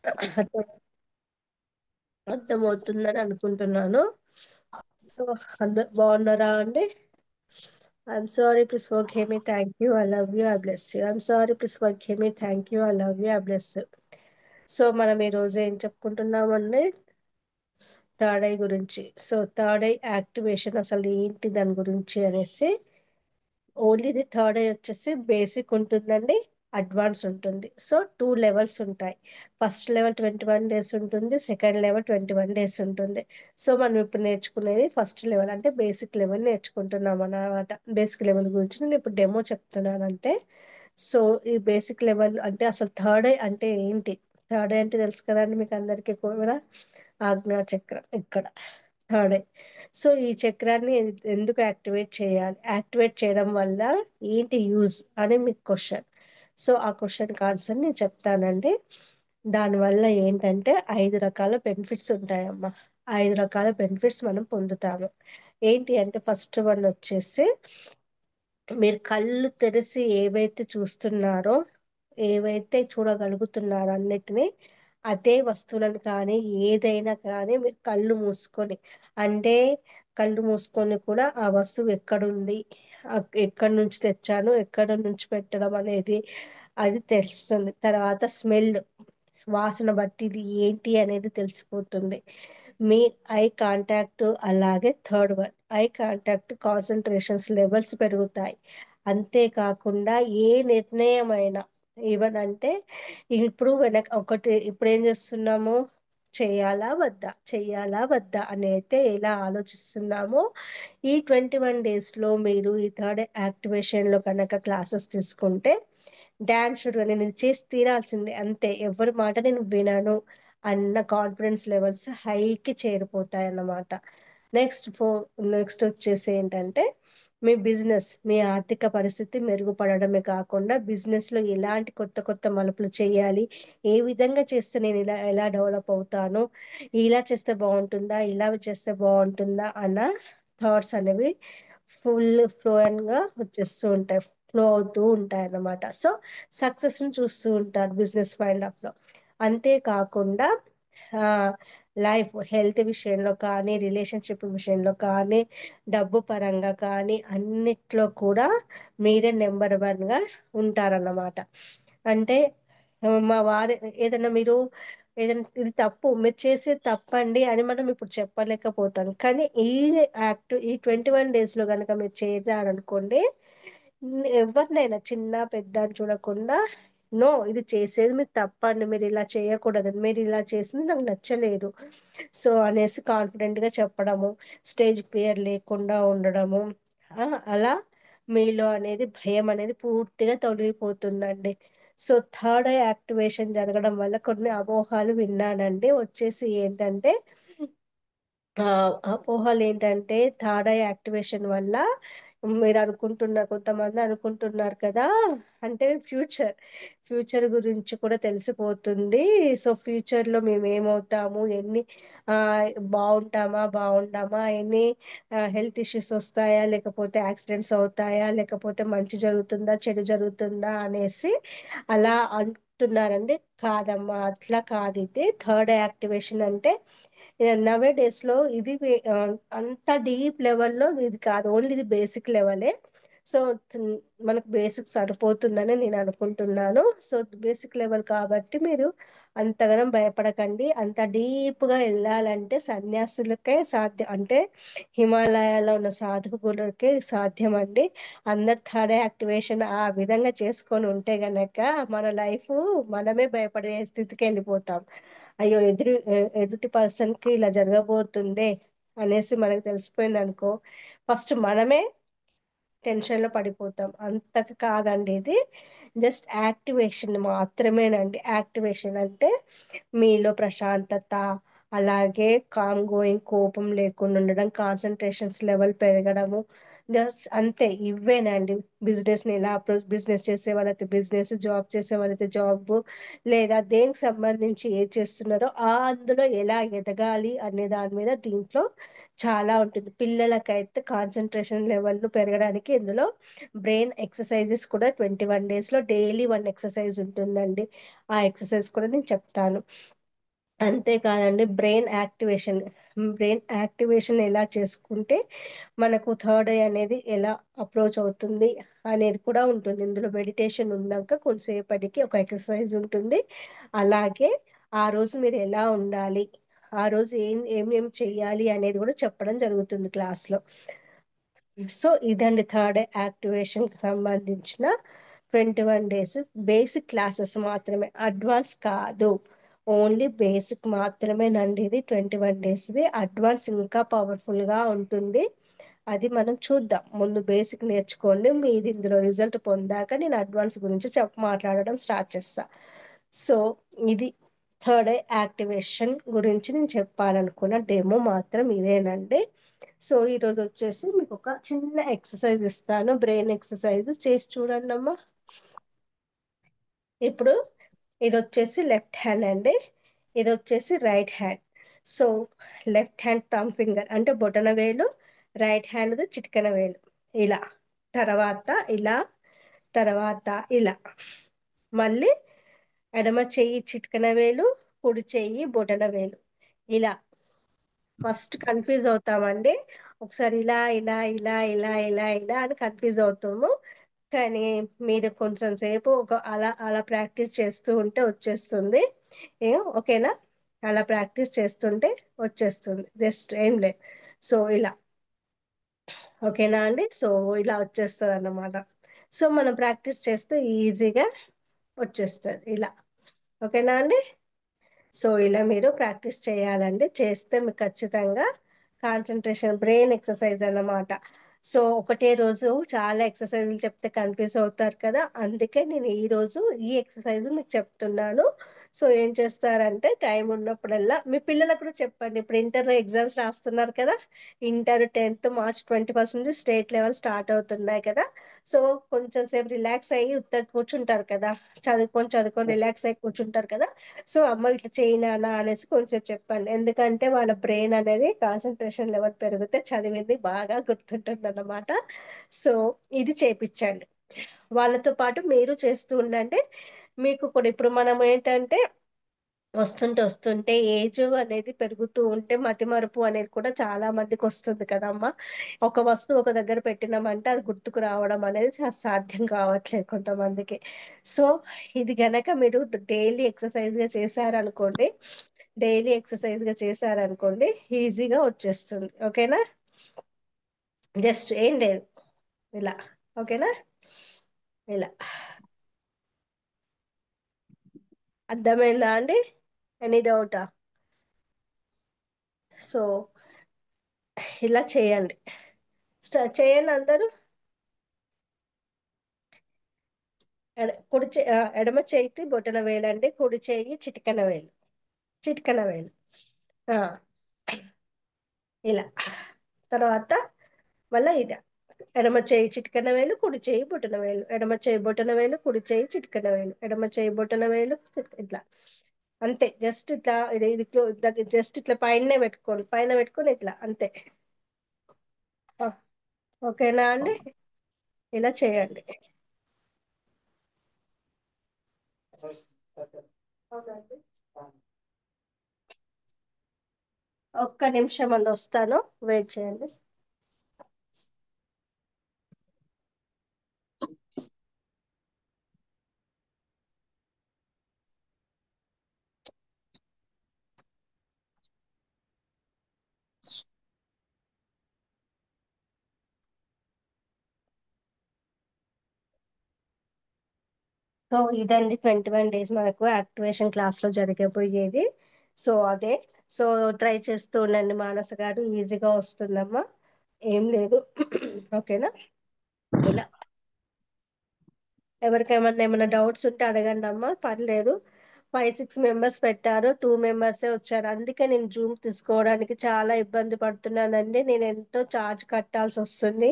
అర్థం అర్థమవుతుందని అనుకుంటున్నాను. సో, అందరు బాగున్నారా అండి? I'm sorry, please forgive me, thank you, I love you, I bless you. I'm sorry, please forgive me, thank you, I love you, I bless you. So మనం ఈరోజు ఏం చెప్పుకుంటున్నామండి? Third I గురించి. సో థర్డ్ ఐ యాక్టివేషన్ అసలు ఏంటి దాని గురించి అనేసి, only ఇది థర్డ్ ఐ వచ్చేసి బేసిక్ ఉంటుందండి, అడ్వాన్స్ ఉంటుంది. సో 2 లెవెల్స్ ఉంటాయి. ఫస్ట్ లెవెల్ 21 డేస్ ఉంటుంది, సెకండ్ లెవెల్ 21 డేస్ ఉంటుంది. సో మనం ఇప్పుడు నేర్చుకునేది ఫస్ట్ లెవెల్ అంటే బేసిక్ లెవెల్ నేర్చుకుంటున్నాం అన్నమాట. బేసిక్ లెవెల్ గురించి నేను ఇప్పుడు డెమో చెప్తున్నాను అంతే. సో ఈ బేసిక్ లెవెల్ అంటే అసలు థర్డ్ ఐ అంటే ఏంటి? థర్డ్ ఐ అంటే తెలుసు కదండి మీకు అందరికీ కూడా, ఆజ్ఞా చక్రం ఇక్కడ థర్డ్ ఐ. సో ఈ చక్రాన్ని ఎందుకు యాక్టివేట్ చేయాలి, యాక్టివేట్ చేయడం వల్ల ఏంటి యూజ్ అని మీకు క్వశ్చన్. సో ఆ క్వశ్చన్కి ఆన్సర్ నేను చెప్తానండి. దానివల్ల ఏంటంటే 5 రకాల బెనిఫిట్స్ ఉంటాయమ్మా. 5 రకాల బెనిఫిట్స్ మనం పొందుతాము. ఏంటి అంటే ఫస్ట్ వన్ వచ్చేసి, మీరు కళ్ళు తెరిసి ఏవైతే చూస్తున్నారో, ఏవైతే చూడగలుగుతున్నారో అన్నిటినీ, అదే వస్తువులను కానీ ఏదైనా కానీ మీరు కళ్ళు మూసుకొని, అంటే కళ్ళు మూసుకొని కూడా ఆ వస్తువు ఎక్కడుంది, ఎక్కడి నుంచి తెచ్చాను, ఎక్కడి నుంచి పెట్టడం అనేది అది తెలుస్తుంది. తర్వాత స్మెల్, వాసన బట్టి ఇది ఏంటి అనేది తెలిసిపోతుంది. మీ ఐ కాంటాక్ట్, అలాగే third one eye contact, concentrations levels పెరుగుతాయి. అంతేకాకుండా ఏ నిర్ణయమైనా, ఈవెన్ అంటే ఇప్పుడు వెనక ఒకటి ఇప్పుడు ఏం చేస్తున్నాము, చెయ్యాలా వద్దా, చెయ్యాలా వద్దా అని అయితే ఎలా ఆలోచిస్తున్నామో, ఈ 21 డేస్లో మీరు ఈ థర్డ్ యాక్టివేషన్లో కనుక క్లాసెస్ తీసుకుంటే, డ్యామ్ షూర్గా నేను ఇది చేసి తీరాల్సిందే, అంతే, ఎవరి మాట నేను వినను అన్న కాన్ఫిడెన్స్ లెవెల్స్ హైకి చేరిపోతాయి అన్నమాట. నెక్స్ట్ నెక్స్ట్ వచ్చేసి ఏంటంటే, మీ బిజినెస్, మీ ఆర్థిక పరిస్థితి మెరుగుపడడమే కాకుండా బిజినెస్లో ఎలాంటి కొత్త కొత్త మలుపులు చేయాలి, ఏ విధంగా చేస్తే నేను ఇలా ఎలా డెవలప్ అవుతాను, ఇలా చేస్తే బాగుంటుందా, ఇలా చేస్తే బాగుంటుందా అన్న థాట్స్ అనేవి ఫుల్ ఫ్లోయన్గా వచ్చేస్తూ ఉంటాయి, ఫ్లో అవుతూ ఉంటాయి అన్నమాట. సో సక్సెస్ని చూస్తూ ఉంటారు బిజినెస్ ఫైండ్ అప్లో. అంతేకాకుండా లైఫ్ హెల్త్ విషయంలో కానీ, రిలేషన్షిప్ విషయంలో కానీ, డబ్బు పరంగా కానీ అన్నిట్లో కూడా మీరే నెంబర్ 1గా ఉంటారన్నమాట. అంటే మా వారు ఏదైనా మీరు ఏదైనా ఇది తప్పు మీరు చేసేది తప్పండి అని మనం ఇప్పుడు చెప్పలేకపోతాం, కానీ ఈ ఈ 21 డేస్లో కనుక మీరు చేయాలనుకోండి, ఎవరినైనా చిన్న పెద్ద అని చూడకుండా, నో ఇది చేసేది మీరు తప్పండి, మీరు ఇలా చేయకూడదు, మీరు ఇలా చేసింది నాకు నచ్చలేదు, సో అనేసి కాన్ఫిడెంట్గా చెప్పడము, స్టేజ్ ఫియర్ లేకుండా ఉండడము, ఆ, అలా మీలో అనేది భయం అనేది పూర్తిగా తొలగిపోతుందండి. సో థర్డ్ ఐ యాక్టివేషన్ జరగడం వల్ల కొన్ని అపోహాలు విన్నానండి, వచ్చేసి ఏంటంటే, ఆ, అపోహలు ఏంటంటే థర్డ్ ఐ యాక్టివేషన్ వల్ల మీరు కొంతమంది అనుకుంటున్నారు కదా, అంటే ఫ్యూచర్ గురించి కూడా తెలిసిపోతుంది. సో ఫ్యూచర్లో మేము ఏమవుతాము, ఎన్ని ఆ, బాగుంటామా, ఎన్ని హెల్త్ ఇష్యూస్ వస్తాయా, లేకపోతే యాక్సిడెంట్స్ అవుతాయా, లేకపోతే మంచి జరుగుతుందా చెడు జరుగుతుందా అనేసి అలా అంటున్నారండి. కాదమ్మా, అట్లా కాదు. ఇది థర్డ్ యాక్టివేషన్ అంటే నవే డేస్లో ఇది అంత డీప్ లెవెల్లో ఇది కాదు, ఓన్లీ ఇది బేసిక్ లెవెలే. సో మనకు బేసిక్ సరిపోతుందని నేను అనుకుంటున్నాను. సో బేసిక్ లెవెల్ కాబట్టి మీరు అంతగానం భయపడకండి. అంత డీప్గా వెళ్ళాలంటే సన్యాసులకే సాధ్యం, అంటే హిమాలయాలో ఉన్న సాధువులకే సాధ్యం అండి. అందరు థర్డ్ యాక్టివేషన్ ఆ విధంగా చేసుకొని ఉంటే గనక మన లైఫ్ మనమే భయపడే స్థితికి వెళ్ళిపోతాం. అయ్యో ఎదుటి పర్సన్కి ఇలా జరగబోతుందే అనేసి మనకు తెలిసిపోయింది అనుకో, ఫస్ట్ మనమే టెన్షన్లో పడిపోతాం. అంతకు కాదండి ఇది, జస్ట్ యాక్టివేషన్ మాత్రమేనండి. యాక్టివేషన్ అంటే మీలో ప్రశాంతత, అలాగే కామ్ గోయింగ్, కోపం లేకుండా ఉండడం, కాన్సన్ట్రేషన్స్ లెవెల్ పెరగడము, అంతే ఇవ్వేనండి. బిజినెస్ని ఎలా అప్రోచ్, బిజినెస్ చేసే వాళ్ళైతే బిజినెస్, జాబ్ చేసే వాళ్ళైతే జాబ్, లేదా దేనికి సంబంధించి ఏది చేస్తున్నారో అందులో ఎలా ఎదగాలి అనే దాని మీద దీంట్లో చాలా ఉంటుంది. పిల్లలకైతే కాన్సన్ట్రేషన్ లెవెల్ పెరగడానికి ఇందులో బ్రెయిన్ ఎక్సర్సైజెస్ కూడా 21 డేస్లో డైలీ 1 ఎక్సర్సైజ్ ఉంటుందండి. ఆ ఎక్సర్సైజ్ కూడా నేను చెప్తాను. అంతేకాదండి, బ్రెయిన్ యాక్టివేషన్ ఎలా చేసుకుంటే మనకు థర్డ్ ఐ అనేది ఎలా అప్రోచ్ అవుతుంది అనేది కూడా ఉంటుంది. ఇందులో మెడిటేషన్ ఉన్నాక కొంతసేపటికి ఒక ఎక్సర్సైజ్ ఉంటుంది. అలాగే ఆ రోజు మీరు ఎలా ఉండాలి, ఆ రోజు ఏం చెయ్యాలి అనేది కూడా చెప్పడం జరుగుతుంది క్లాస్లో. సో ఇదండి థర్డ్ ఐ యాక్టివేషన్కి సంబంధించిన 21 డేస్ బేసిక్ క్లాసెస్ మాత్రమే, అడ్వాన్స్ కాదు. ఓన్లీ బేసిక్ మాత్రమేనండి ఇది 21 డేస్ది. అడ్వాన్స్ ఇంకా పవర్ఫుల్గా ఉంటుంది. అది మనం చూద్దాం. ముందు బేసిక్ నేర్చుకోండి. మీరు ఇందులో రిజల్ట్ పొందాక నేను అడ్వాన్స్ గురించి మాట్లాడడం స్టార్ట్ చేస్తా. సో ఇది థర్డ్ ఐ యాక్టివేషన్ గురించి నేను చెప్పాలనుకున్న డెమో మాత్రం ఇదేనండి. సో ఈరోజు వచ్చేసి మీకు ఒక చిన్న ఎక్సర్సైజ్ ఇస్తాను, బ్రెయిన్ ఎక్సర్సైజ్ చేసి చూడండి అమ్మా. ఇప్పుడు ఇది వచ్చేసి లెఫ్ట్ హ్యాండ్ అండి, ఇది వచ్చేసి right hand. So left hand thumb finger అంటే బొటన వేలు, రైట్ హ్యాండ్ చిటికెన వేలు ఇలా, తర్వాత ఇలా, తర్వాత ఇలా, మళ్ళీ ఎడమ చెయ్యి చిటికెన వేలు, కుడి చెయ్యి బొటన వేలు ఇలా. ఫస్ట్ కన్ఫ్యూజ్ అవుతామండి, ఒకసారి ఇలా ఇలా ఇలా ఇలా ఇలా ఇలా అని కన్ఫ్యూజ్ అవుతాము. కానీ మీరు కొంచెం సేపు ఒక అలా అలా ప్రాక్టీస్ చేస్తూ ఉంటే వచ్చేస్తుంది. ఓకేనా? అలా ప్రాక్టీస్ చేస్తుంటే వచ్చేస్తుంది, జస్ట్ ఏం లేదు. సో ఇలా, ఓకేనా అండి? సో ఇలా వచ్చేస్తుంది అన్నమాట. సో మనం ప్రాక్టీస్ చేస్తే ఈజీగా వచ్చేస్తుంది ఇలా. ఓకేనా అండి? సో ఇలా మీరు ప్రాక్టీస్ చేయాలండి. చేస్తే మీకు ఖచ్చితంగా కాన్సన్ట్రేషన్, బ్రెయిన్ ఎక్సర్సైజ్ అన్నమాట. సో ఒకటే రోజు చాలా ఎక్సర్సైజులు చెప్తే కన్ఫ్యూజ్ అవుతారు కదా, అందుకే నేను ఈ రోజు ఈ ఎక్సర్సైజ్ మీకు చెప్తున్నాను. సో ఏం చేస్తారంటే టైం ఉన్నప్పుడల్లా మీ పిల్లలకు కూడా చెప్పండి. ఇప్పుడు ఇంటర్ ఎగ్జామ్స్ రాస్తున్నారు కదా, ఇంటర్ 10th March 21 నుంచి స్టేట్ లెవెల్ స్టార్ట్ అవుతున్నాయి కదా. సో కొంచెం సేపు రిలాక్స్ అయ్యి ఉత్తగా కూర్చుంటారు కదా, చదువుకొని చదువుకొని రిలాక్స్ అయ్యి కూర్చుంటారు కదా. సో అమ్మ ఇట్లా చేయనా అనేసి కొంచెం చెప్పండి. ఎందుకంటే వాళ్ళ బ్రెయిన్ అనేది కాన్సన్ట్రేషన్ లెవెల్ పెరిగితే చదివింది బాగా గుర్తుంటుంది అన్నమాట. సో ఇది చేపించండి. వాళ్ళతో పాటు మీరు చేస్తూ ఉండండి. మీకు కూడా ఇప్పుడు మనం ఏంటంటే వస్తుంటే వస్తుంటే ఏజ్ అనేది పెరుగుతూ ఉంటే మతిమరుపు అనేది కూడా చాలా మందికి వస్తుంది కదమ్మా. ఒక వస్తువు ఒక దగ్గర పెట్టినామంటే అది గుర్తుకు రావడం అనేది సాధ్యం కావట్లేదు కొంతమందికి. సో ఇది గనక మీరు డైలీ ఎక్సర్సైజ్గా చేశారనుకోండి ఈజీగా వచ్చేస్తుంది. ఓకేనా? జస్ట్ ఏం లేదు, ఇలా. ఓకేనా? ఇలా అర్థమైందా అండి? ఎనీ డౌటా? సో ఇలా చేయండి, స్టార్ట్ చేయండి అందరూ. ఎడమ చేతి బొటన వేలు అండి, కుడి చేయి చిటికెన వేలు, చిటికెన వేలు. ఆ, ఇలా. తర్వాత మళ్ళీ ఇది ఎడమ చేయి చిటికెన వేలు, కుడి చేయి బొటన వేలు, ఎడమ చేయి బొటన వేలు, కుడి చేయి చిటికెన వేలు, ఎడమ చేయి బొటన వేలు, ఇట్లా. అంతే, జస్ట్ ఇట్లా జస్ట్ ఇట్లా పైన పెట్టుకొని ఇట్లా అంతే. ఓకేనా అండి? ఇలా చేయండి. అవునండి. ఒక్క నిమిషం అండి, వస్తాను, వెయిట్ చేయండి. సో ఇదండి 21 డేస్ మనకు యాక్టివేషన్ క్లాస్లో జరగబోయేది. సో అదే. సో ట్రై చేస్తూ ఉండండి మానస గారు, ఈజీగా వస్తుందమ్మా, ఏం లేదు. ఓకేనా? ఇలా ఎవరికేమన్నా ఏమైనా డౌట్స్ ఉంటే అడగండి అమ్మా, పర్లేదు. మెంబర్స్ పెట్టారు, 2 మెంబర్సే వచ్చారు. అందుకే నేను జూమ్ తీసుకోవడానికి చాలా ఇబ్బంది పడుతున్నానండి. నేను ఎంతో ఛార్జ్ కట్టాల్సి వస్తుంది,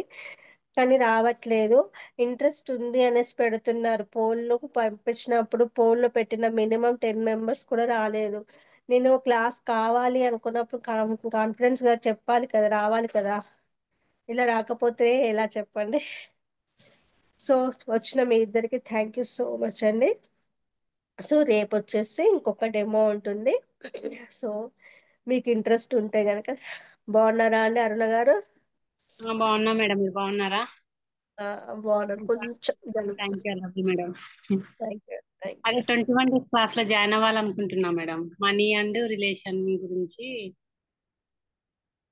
కానీ రావట్లేదు. ఇంట్రెస్ట్ ఉంది అనేసి పెడుతున్నారు. పోల్లో పంపించినప్పుడు పోల్లో పెట్టిన మినిమం 10 మెంబర్స్ కూడా రాలేదు. నేను క్లాస్ కావాలి అనుకున్నప్పుడు కాన్ఫిడెన్స్ గా చెప్పాలి కదా, రావాలి కదా. ఇలా రాకపోతే ఎలా చెప్పండి. సో వచ్చిన మీ ఇద్దరికి థ్యాంక్ యూ సో మచ్ అండి. సో రేపు వచ్చేసి ఇంకొక డెమో ఉంటుంది. సో మీకు ఇంట్రెస్ట్ ఉంటే కనుక. బాగున్నారా అండి అరుణ గారు? బాగున్నా మేడం, మీరు బాగున్నారా? ఆ, బాగున్నాను. కొంచెం thank you love madam. Thank you, thank అదే యూ. 21 డేస్ క్లాస్ లో జాయిన్ అవ్వాలనుకుంటున్నా మేడం, మనీ అండ్ రిలేషన్ గురించి.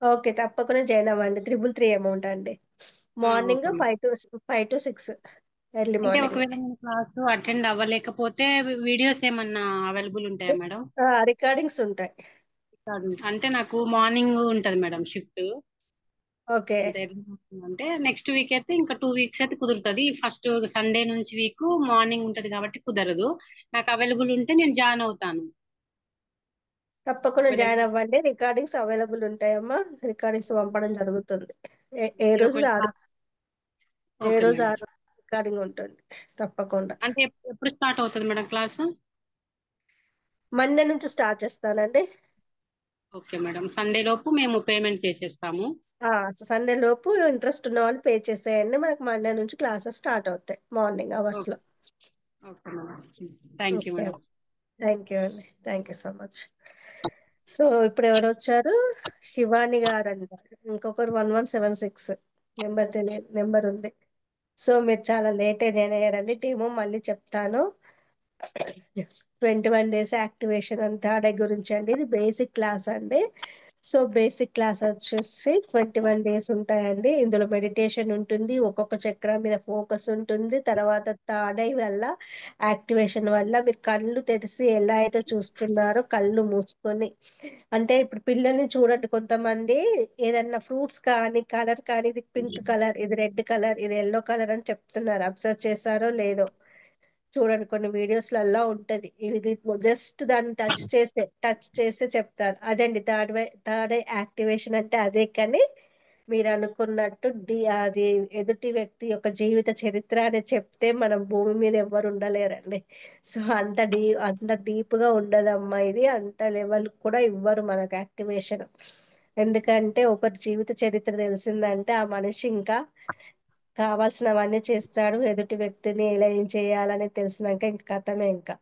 ఓకే, తప్పకుండా జాయిన్ అవ్వండి. 333 అమౌంట్ అండి. Morning okay madam. 5 to 6 early అంటే మార్నింగ్. ఒకవేళ నేను క్లాస్ అటెండ్ అవ్వలేకపోతే వీడియోస్ ఏమన్నా అవైలబుల్ ఉంటాయా మేడం? రికార్డింగ్స్ ఉంటాయి. కాదు. అంటే నాకు మార్నింగ్ ఉంటది మేడం షిఫ్ట్. ఓకే, అంతే. అంటే నెక్స్ట్ వీక్ అయితే ఇంకా 2 వీక్స్ అయితే కుదురుతుంది. ఫస్ట్ సండే నుంచి వీక్ మార్నింగ్ ఉంటది కాబట్టి కుదరదు. నాకు అవైలబుల్ ఉంటే నేను జాయిన్ అవుతాను. తప్పకుండా ఒకవేళ జాయిన్ అవ్వండి. Recordings available ఉంటాయమ్మా. రికార్డింగ్స్ పంపడం జరుగుతుంది. ఏ ఓకే, రోజు ఒకవేళ ఆ రోజు, ఏ ఓకే రోజు ఆ మేడం. రోజు రికార్డింగ్ ఉంటుంది తప్పకుండా. అంటే ఎప్పుడు స్టార్ట్ అవుతుంది మేడం క్లాస్? మండే నుంచి స్టార్ట్ చేస్తానండి. ఓకే మేడం, సండే లోపు మేము పేమెంట్ చేసేస్తాము. సండే లోపు ఇంట్రెస్ట్ ఉన్న వాళ్ళు పే చేసేయండి. మనకు మండే నుంచి క్లాసెస్ స్టార్ట్ అవుతాయి మార్నింగ్ అవర్స్ ఓకే. లో. Okay madam. Thank you okay, madam. Thank you అండి, thank you so much. So ఇప్పుడు ఎవరు వచ్చారు? శివాని గారు అంట. ఇంకొకరు 1176 నెంబర్ తెలియదు, నెంబర్ ఉంది. సో మీరు చాలా లేట్ జాయిన్ అయ్యారండి. టీము మళ్ళీ చెప్తాను. 21 days activation and third I గురించి అండి. ఇది బేసిక్ క్లాస్ అండి. సో బేసిక్ క్లాస్ వచ్చేసి 21 డేస్ ఉంటాయండి. ఇందులో మెడిటేషన్ ఉంటుంది, ఒక్కొక్క చక్ర మీద ఫోకస్ ఉంటుంది. తర్వాత థర్డ్ ఐ వల్ల యాక్టివేషన్ వల్ల మీరు కళ్ళు తెరిచి ఎలా అయితే చూస్తున్నారో కళ్ళు మూసుకొని, అంటే ఇప్పుడు పిల్లల్ని చూడండి, కొంతమంది ఏదన్నా ఫ్రూట్స్ కానీ కలర్ కానీ, ఇది పింక్ కలర్, ఇది రెడ్ కలర్, ఇది ఎల్లో కలర్ అని చెప్తున్నారు. అబ్జర్వ్ చేశారో లేదో చూడండి, కొన్ని వీడియోస్లలో ఉంటది. ఇది జస్ట్ దాన్ని టచ్ చేస్తే చెప్తారు. అదండి థర్డ్ ఐ యాక్టివేషన్ అంటే అదే. కానీ మీరు అనుకున్నట్టు అది ఎదుటి వ్యక్తి యొక్క జీవిత చరిత్ర అని చెప్తే మనం భూమి మీద ఎవ్వరు ఉండలేరండి. సో అంత డీప్ గా ఉండదమ్మా ఇది. అంత లెవెల్ కూడా ఇవ్వరు మనకు యాక్టివేషన్. ఎందుకంటే ఒకరి జీవిత చరిత్ర తెలిసిందంటే ఆ మనిషి ఇంకా కావాల్సినవన్నీ చేస్తాడు. ఎదుటి వ్యక్తిని ఎలా ఏం చేయాలని తెలిసినాక ఇంక కథమే. ఇంకా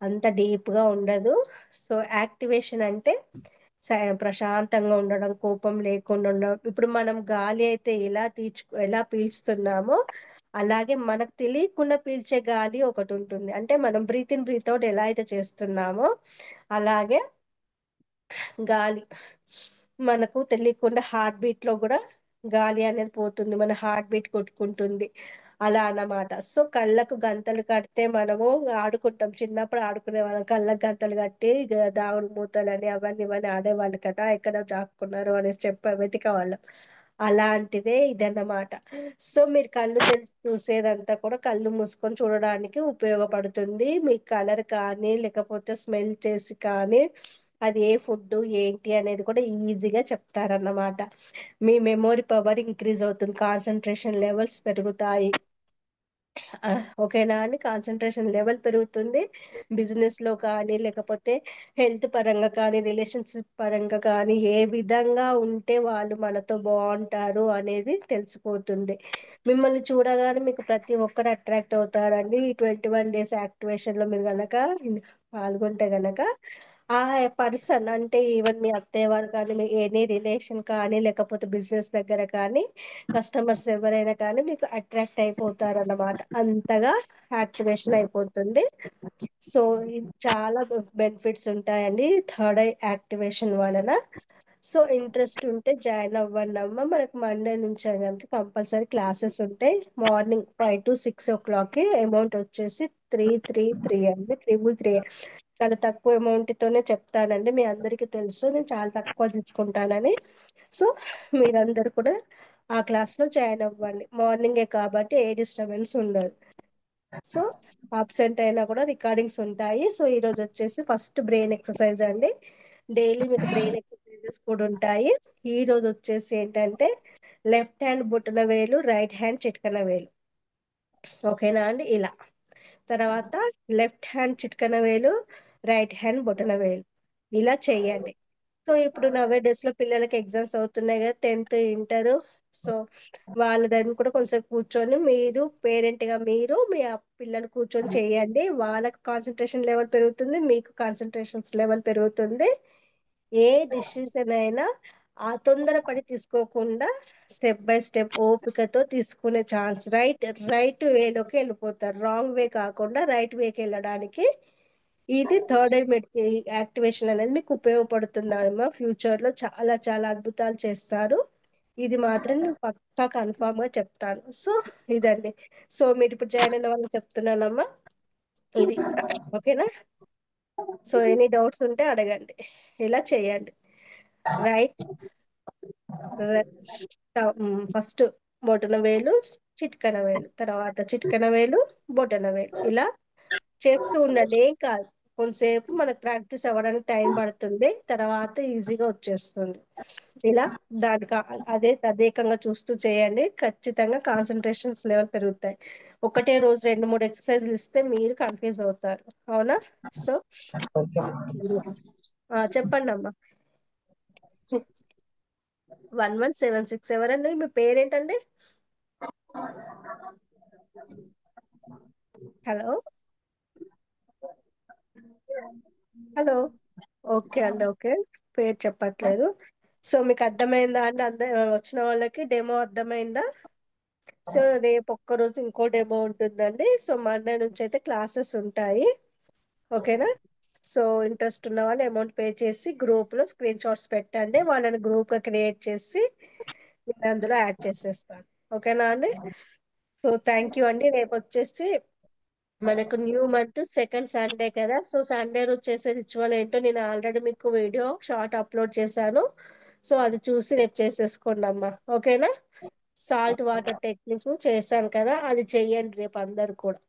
అంత డీప్ గా ఉండదు. సో యాక్టివేషన్ అంటే ప్రశాంతంగా ఉండడం, కోపం లేకుండా ఉండడం. ఇప్పుడు మనం గాలి అయితే ఎలా పీల్చుతున్నామో, అలాగే మనకు తెలియకుండా పీల్చే గాలి ఒకటి ఉంటుంది. అంటే మనం బ్రీత్ ఇన్ బ్రీత్ అవుట్ ఎలా అయితే చేస్తున్నామో, అలాగే గాలి మనకు తెలియకుండా హార్ట్ బీట్ లో కూడా గాలి అనేది పోతుంది, మన హార్ట్ బీట్ కొట్టుకుంటుంది. అలా అన్నమాట. సో కళ్ళకు గంతలు కడితే మనము ఆడుకుంటాం, చిన్నప్పుడు ఆడుకునే వాళ్ళం. కళ్ళకు గంతలు కట్టి దాగుడు మూతలని అవన్నీ ఇవన్నీ ఆడేవాళ్ళు కదా, ఎక్కడ దాక్కున్నారు అనేసి వెతికేవాళ్ళం. అలాంటిదే ఇదన్నమాట. సో మీరు కళ్ళు తెరిచి చూసేదంతా కూడా కళ్ళు మూసుకొని చూడడానికి ఉపయోగపడుతుంది. మీ కలర్ కానీ లేకపోతే స్మెల్ చేసి కానీ అది ఏ ఫుడ్ ఏంటి అనేది కూడా ఈజీగా చెప్తారన్నమాట. మీ మెమొరీ పవర్ ఇంక్రీజ్ అవుతుంది, కాన్సన్ట్రేషన్ లెవెల్స్ పెరుగుతాయి. ఆ, ఓకేనా అని కాన్సన్ట్రేషన్ లెవెల్ పెరుగుతుంది. బిజినెస్ లో కానీ లేకపోతే హెల్త్ పరంగా కానీ రిలేషన్షిప్ పరంగా కానీ ఏ విధంగా ఉంటే వాళ్ళు మనతో బాగుంటారు అనేది తెలిసిపోతుంది. మిమ్మల్ని చూడగానే మీకు ప్రతి ఒక్కరు అట్రాక్ట్ అవుతారండి. ఈ 21 డేస్ యాక్టివేషన్ లో మీరు గనక పాల్గొంటే గనక ఆ పర్సన్, అంటే ఈవెన్ మీ అత్తయ్య వారు కానీ, మీ ఎనీ రిలేషన్ కానీ లేకపోతే బిజినెస్ దగ్గర కానీ కస్టమర్స్ ఎవరైనా కానీ మీకు అట్రాక్ట్ అయిపోతారు అన్నమాట. అంతగా యాక్టివేషన్ అయిపోతుంది. సో ఇది చాలా బెనిఫిట్స్ ఉంటాయండి థర్డ్ ఐ యాక్టివేషన్ వలన. సో ఇంట్రెస్ట్ ఉంటే జాయిన్ అవ్వండి అమ్మ. మనకు మండే నుంచి అంటే కంపల్సరీ క్లాసెస్ ఉంటాయి. Morning 5 to 6 o'clock. అమౌంట్ వచ్చేసి 333 అండి, 333. చాలా తక్కువ అమౌంట్ తోనే చెప్తానండి. మీ అందరికీ తెలుసు నేను చాలా తక్కువ తీసుకుంటానని. సో మీరందరూ కూడా ఆ క్లాస్ లో జాయిన్ అవ్వండి. మార్నింగే కాబట్టి ఏ డిస్టర్బెన్స్ ఉండదు. సో అబ్సెంట్ అయినా కూడా రికార్డింగ్స్ ఉంటాయి. సో ఈరోజు వచ్చేసి ఫస్ట్ బ్రెయిన్ ఎక్సర్సైజ్ అండి. డైలీ మీకు బ్రెయిన్ ఎక్సర్సైజెస్ కూడా ఉంటాయి. ఈ రోజు వచ్చేసి ఏంటంటే లెఫ్ట్ హ్యాండ్ బొటన వేలు, రైట్ హ్యాండ్ చిటికెన వేలు. ఓకేనా అండి? ఇలా తర్వాత లెఫ్ట్ హ్యాండ్ చిటికెన వేలు, రైట్ హ్యాండ్ బొటన వేలు, ఇలా చెయ్యండి. సో ఇప్పుడు నవే డేస్ లో పిల్లలకి ఎగ్జామ్స్ అవుతున్నాయి కదా, 10th ఇంటర్. సో వాళ్ళ దగ్గర కూడా కొంచెం కూర్చొని మీరు పేరెంట్ గా మీరు మీ పిల్లలు కూర్చొని చేయండి. వాళ్ళకి కాన్సన్ట్రేషన్ లెవెల్ పెరుగుతుంది, మీకు కాన్సన్ట్రేషన్ లెవెల్ పెరుగుతుంది. ఏ డిసిషన్ అయినా ఆ తొందరపడి తీసుకోకుండా స్టెప్ బై స్టెప్ ఓపికతో తీసుకునే ఛాన్స్. రైట్ వేలోకి వెళ్ళిపోతారు, రాంగ్ వే కాకుండా రైట్ వేకి వెళ్ళడానికి ఇది థర్డ్ ఐ యాక్టివేషన్ అనేది మీకు ఉపయోగపడుతుందమ్మా. ఫ్యూచర్ లో చాలా చాలా అద్భుతాలు చేస్తారు. ఇది మాత్రం నేను పక్కా కన్ఫామ్ గా చెప్తాను. సో ఇదండి. సో మీరు ఇప్పుడు జాయిన్ అయిన వాళ్ళకి చెప్తున్నానమ్మా ఇది. ఓకేనా? సో ఎనీ డౌట్స్ ఉంటే అడగండి. ఇలా చేయండి. రైట్, ఫస్ట్ బొటన వేలు, చిటికెన వేలు, తర్వాత చిటికెన వేలు, బొటన వేలు, ఇలా చేస్తూ ఉండండి. ఏం కాదు, కొంతసేపు మనకు ప్రాక్టీస్ అవ్వడానికి టైం పడుతుంది, తర్వాత ఈజీగా వచ్చేస్తుంది. ఇలా దానికి అదే తదేకంగా చూస్తూ చేయండి. ఖచ్చితంగా కాన్సన్ట్రేషన్స్ లెవెల్ పెరుగుతాయి. ఒకటే రోజు 2 3 ఎక్సర్సైజ్లు ఇస్తే మీరు కన్ఫ్యూజ్ అవుతారు. అవునా? సో చెప్పండి అమ్మా. 1176 ఎవరండి? మీ పేరేంటండి? Hello, hello. ఓకే అండి, ఓకే. పేరు చెప్పట్లేదు. సో మీకు అర్థమైందా అండి? వచ్చిన వాళ్ళకి డెమో అర్థమైందా? సో రేపు ఒక్కరోజు ఇంకో డెమో ఉంటుందండి. సో మండే నుంచి అయితే క్లాసెస్ ఉంటాయి. ఓకేనా? సో ఇంట్రెస్ట్ ఉన్న వాళ్ళు అమౌంట్ పే చేసి గ్రూప్ లో స్క్రీన్ షాట్స్ పెట్టండి. వాళ్ళని గ్రూప్ గా క్రియేట్ చేసి నేను అందులో యాడ్ చేసేస్తాను. ఓకేనా అండి? సో థ్యాంక్ యూ అండి. రేపు వచ్చేసి మనకు న్యూ మంత్ సెకండ్ సండే కదా. సో సండే రోజు చేసే రిచువల్ ఏంటో నేను ఆల్రెడీ మీకు వీడియో షార్ట్ అప్లోడ్ చేశాను. సో అది చూసి రేపు చేసేసుకోండి అమ్మా. ఓకేనా? సాల్ట్ వాటర్ టెక్నిక్ చేశాను కదా, అది చెయ్యండి రేపు అందరు కూడా.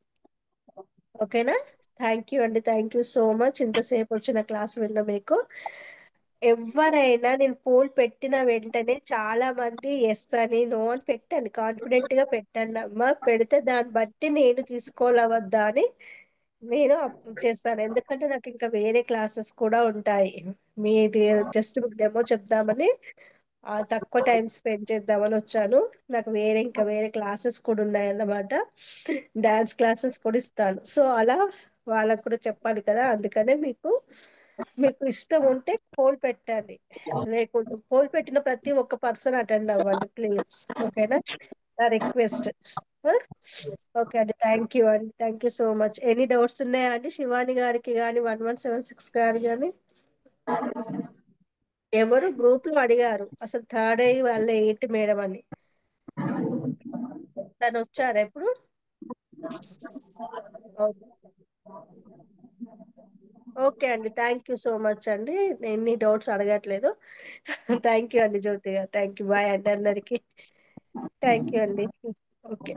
ఓకేనా? థ్యాంక్ యూ అండి. థ్యాంక్ యూ సో మచ్ ఇంతసేపు వచ్చిన క్లాస్ విన్న మీకు. ఎవరైనా నేను పోల్ పెట్టిన వెంటనే చాలా మంది ఎస్ అని, నో అని పెట్టండి. కాన్ఫిడెంట్ గా పెట్టండి అమ్మా. పెడితే దాన్ని బట్టి నేను తీసుకోవాలవద్దా అని నేను చేస్తాను. ఎందుకంటే నాకు ఇంకా వేరే క్లాసెస్ కూడా ఉంటాయి. మీది జస్ట్ మీకు డెమో చెప్దామని తక్కువ టైం స్పెండ్ చేద్దామని వచ్చాను. నాకు ఇంకా వేరే క్లాసెస్ కూడా ఉన్నాయన్నమాట. డాన్స్ క్లాసెస్ కూడా ఇస్తాను. సో అలా వాళ్ళకు కూడా చెప్పాలి కదా. అందుకనే మీకు ఇష్టం ఉంటే పోల్ పెట్టండి, లేకుంటే పోల్ పెట్టిన ప్రతి ఒక్క పర్సన్ అటెండ్ అవ్వండి ప్లీజ్. ఓకేనా? నా రిక్వెస్ట్. ఓకే అండి. థ్యాంక్ యూ అండి. Thank you so much. Any doubts ఉన్నాయా అండి శివాని గారికి కానీ 1176 గారు కానీ? ఎవరు గ్రూప్ లో అడిగారు అసలు థర్డ్ అయ్యి వాళ్ళ ఏంటి మేడం అని? తను వచ్చారా ఎప్పుడు? ఓకే అండి. థ్యాంక్ యూ సో మచ్ అండి. నేను ఎన్ని డౌట్స్ అడగట్లేదు. థ్యాంక్ యూ అండి జ్యోతి గారు. Thank you. బాయ్ అండి అందరికి. థ్యాంక్ యూ అండి. ఓకే.